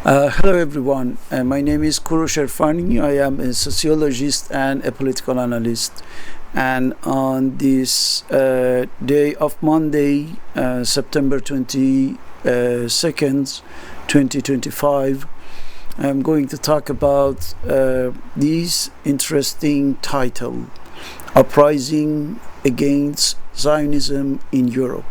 Hello everyone, my name is Korosh Erfani. I am a sociologist and a political analyst. And on this day of Monday, September 22nd, 2025, I'm going to talk about this interesting title, Uprising Against Zionism in Europe.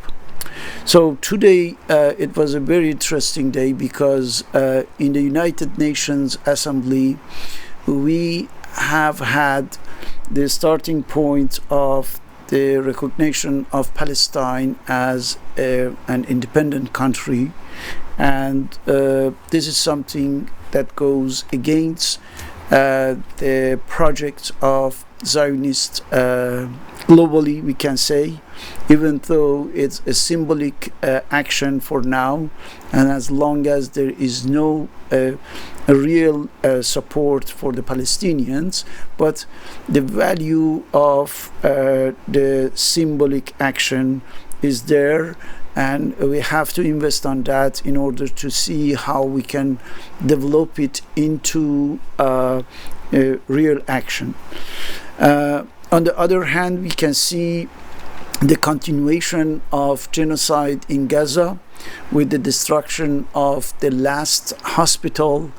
So today it was a very interesting day because in the United Nations Assembly we have had the starting point of the recognition of Palestine as an independent country, and this is something that goes against the project of Zionists globally, we can say, even though it's a symbolic action for now, and as long as there is no a real support for the Palestinians, but the value of the symbolic action is there, and we have to invest on that in order to see how we can develop it into real action. On the other hand, we can see the continuation of genocide in Gaza with the destruction of the last hospital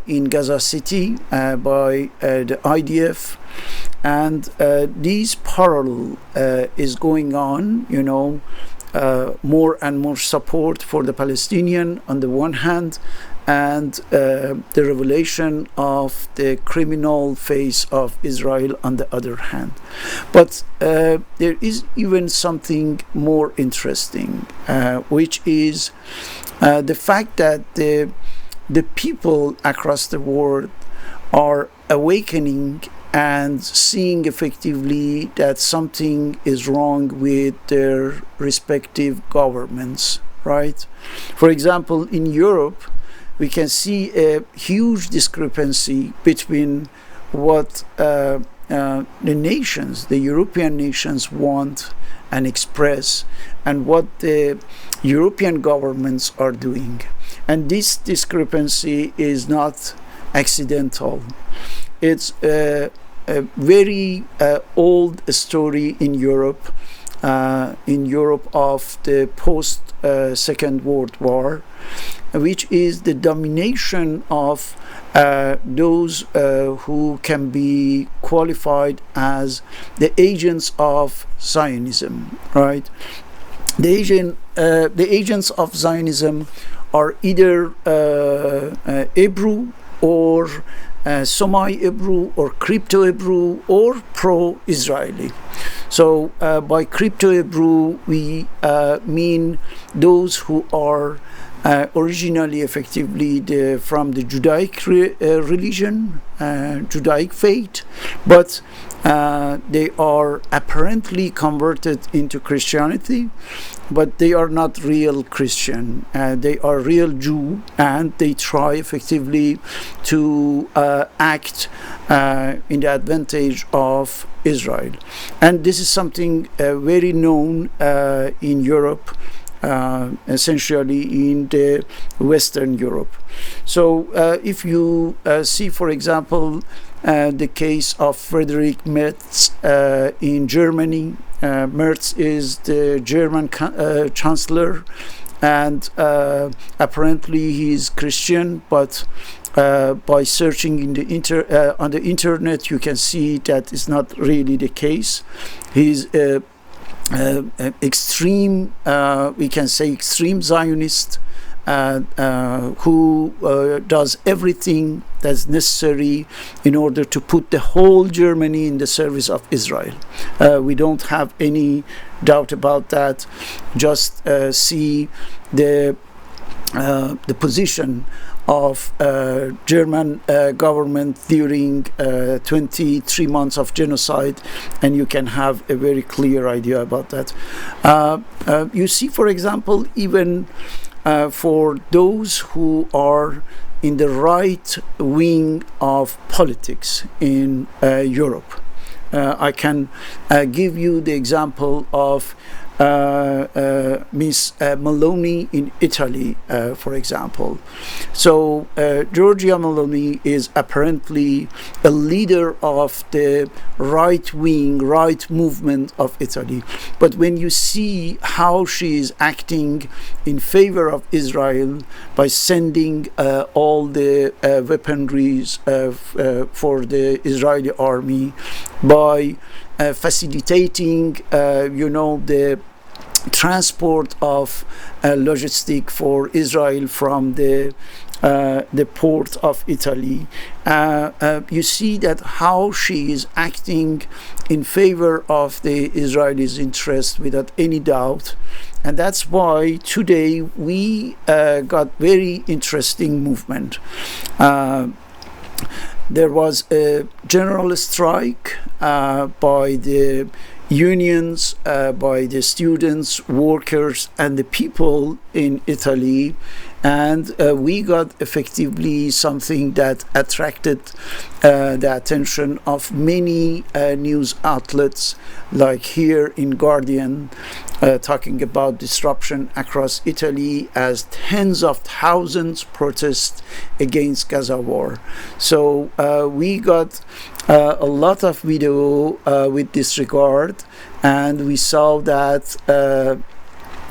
in Gaza City by the IDF, and this parallel is going on, more and more support for the Palestinian on the one hand, and the revelation of the criminal face of Israel on the other hand. But there is even something more interesting, which is the fact that the people across the world are awakening and seeing effectively that something is wrong with their respective governments, right? For example, in Europe, we can see a huge discrepancy between what the nations, the European nations, want and express, and what the European governments are doing. And this discrepancy is not accidental. It's a very old story in Europe of the post Second World War, which is the domination of those who can be qualified as the agents of Zionism, right? The agents of Zionism are either Hebrew or semi-Hebrew or crypto-Hebrew or pro-Israeli. So by crypto-Hebrew we mean those who are originally effectively from the Judaic religion, Judaic faith, but they are apparently converted into Christianity, but they are not real Christian. They are real Jew, and they try effectively to act in the advantage of Israel. And this is something very known in Europe, essentially in the Western Europe. So if you see, for example, the case of Friedrich Merz in Germany. Merz is the German chancellor, and apparently he is Christian, but by searching in the on the internet you can see that is not really the case. He's extreme, we can say extreme Zionist, who does everything that's necessary in order to put the whole Germany in the service of Israel. We don't have any doubt about that. Just see the position of German government during 23 months of genocide, and you can have a very clear idea about that. You see, for example, even for those who are in the right wing of politics in Europe. I can give you the example of Miss Meloni in Italy, for example. So Giorgia Meloni is apparently a leader of the right movement of Italy. But when you see how she is acting in favor of Israel by sending all the weaponries for the Israeli army, by facilitating, the transport of logistic for Israel from the port of Italy, you see that how she is acting in favor of the Israelis' interest without any doubt. And that's why today we got very interesting movement. There was a general strike by the unions, by the students, workers, and the people in Italy. And we got effectively something that attracted the attention of many news outlets, like here in Guardian, talking about disruption across Italy as tens of thousands protest against Gaza war. So we got a lot of video with this regard, and we saw that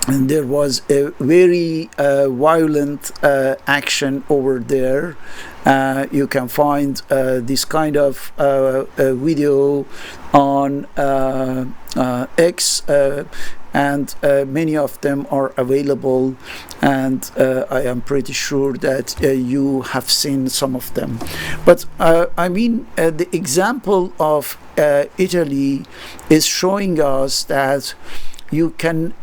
and there was a very violent action over there. You can find this kind of video on X, and many of them are available, and I am pretty sure that you have seen some of them. But the example of Italy is showing us that you can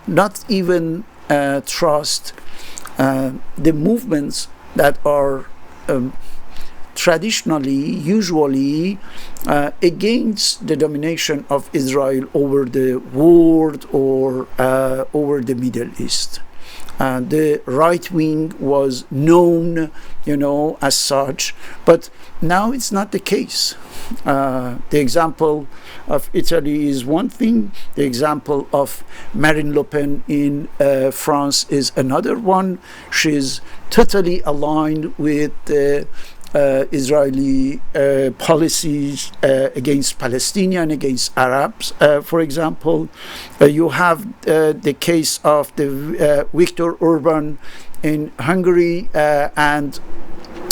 not even trust the movements that are usually against the domination of Israel over the world or over the Middle East. The right wing was known, as such, but now it's not the case. The example of Italy is one thing. The example of Marine Le Pen in France is another one. She's totally aligned with the Israeli policies against Palestinians, against Arabs, for example. You have the case of the Viktor Orban in Hungary, and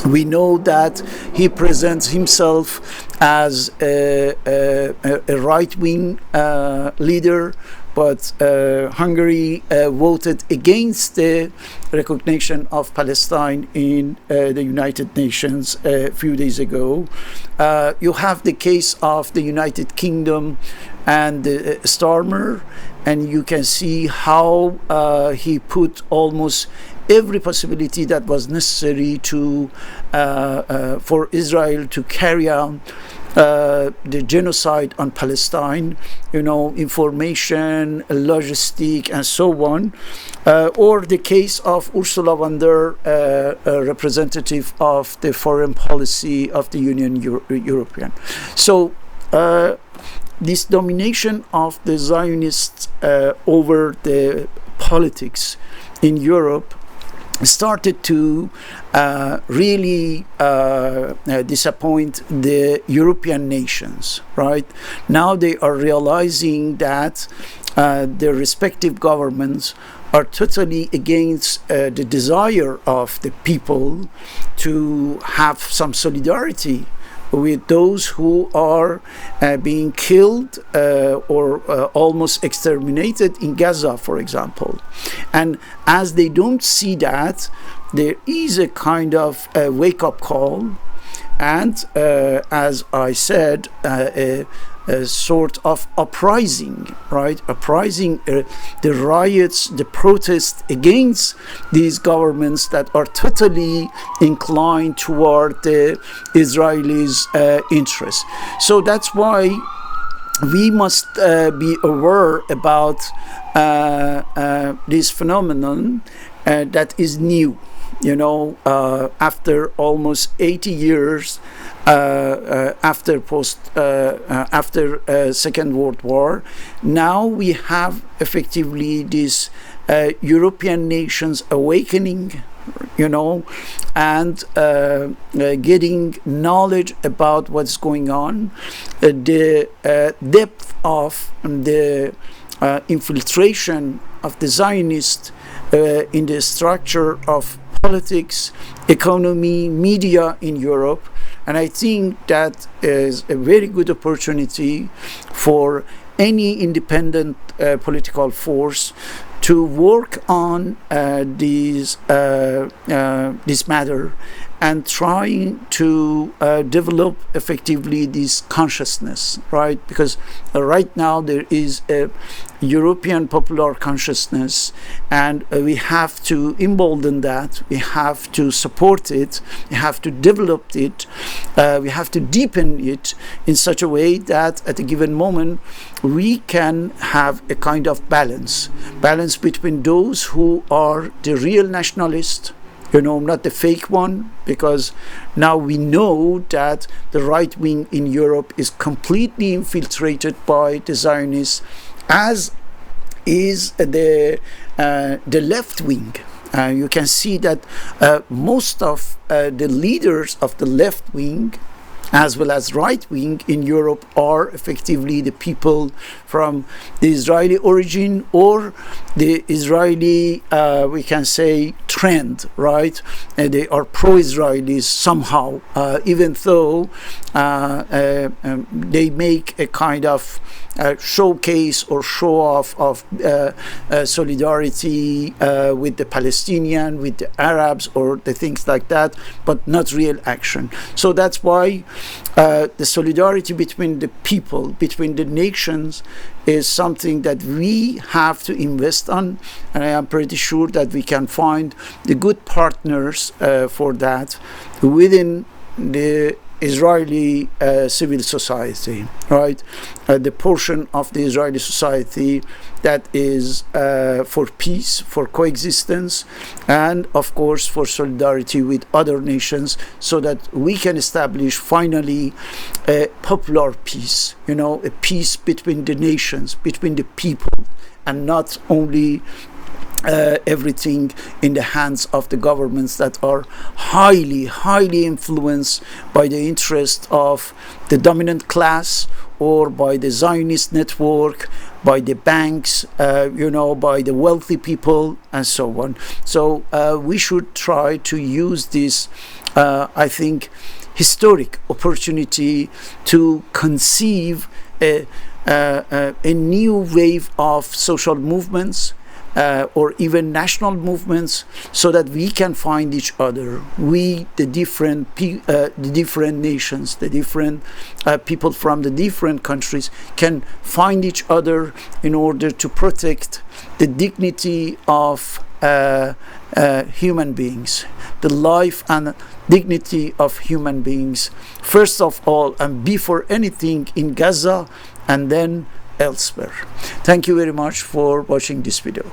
we know that he presents himself as a right-wing leader, but Hungary voted against the recognition of Palestine in the United Nations a few days ago. You have the case of the United Kingdom and Starmer, and you can see how he put almost every possibility that was necessary to for Israel to carry out the genocide on Palestine, information, logistic, and so on. Or the case of Ursula von der Leyen, representative of the foreign policy of the European. So this domination of the Zionists over the politics in Europe started to really disappoint the European nations, right? Now they are realizing that their respective governments are totally against the desire of the people to have some solidarity with those who are being killed or almost exterminated in Gaza, for example. And as they don't see that, there is a kind of wake-up call, and as I said, a sort of uprising, right? Uprising, the riots, the protests against these governments that are totally inclined toward the Israelis' interests. So that's why we must be aware about this phenomenon that is new. After almost 80 years, after Second World War. Now we have effectively this European nations awakening, and getting knowledge about what's going on, the depth of the infiltration of the Zionists in the structure of politics, economy, media in Europe. And I think that is a very good opportunity for any independent political force to work on this matter and trying to develop effectively this consciousness, right? Because right now there is a European popular consciousness, and we have to embolden that, we have to support it, we have to develop it, we have to deepen it in such a way that at a given moment we can have a kind of balance between those who are the real nationalists, not the fake one, because now we know that the right wing in Europe is completely infiltrated by the Zionists, as is the left wing. You can see that most of the leaders of the left wing as well as right wing in Europe are effectively the people from the Israeli origin or the Israeli, we can say, trend, right? And they are pro-Israelis somehow, even though they make a kind of showcase or show off of solidarity with the Palestinian, with the Arabs, or the things like that, but not real action. So that's why the solidarity between the people, between the nations, is something that we have to invest on, and I am pretty sure that we can find the good partners for that within the Israeli civil society, right? The portion of the Israeli society that is for peace, for coexistence, and of course for solidarity with other nations, so that we can establish finally a popular peace, a peace between the nations, between the people, and not only everything in the hands of the governments that are highly influenced by the interest of the dominant class, or by the Zionist network, by the banks, by the wealthy people, and so on. So we should try to use this, I think, historic opportunity to conceive a new wave of social movements, or even national movements, so that we can find each other. We, the different nations, the different people from the different countries, can find each other in order to protect the dignity of human beings, the life and dignity of human beings, first of all and before anything in Gaza, and then elsewhere. Thank you very much for watching this video.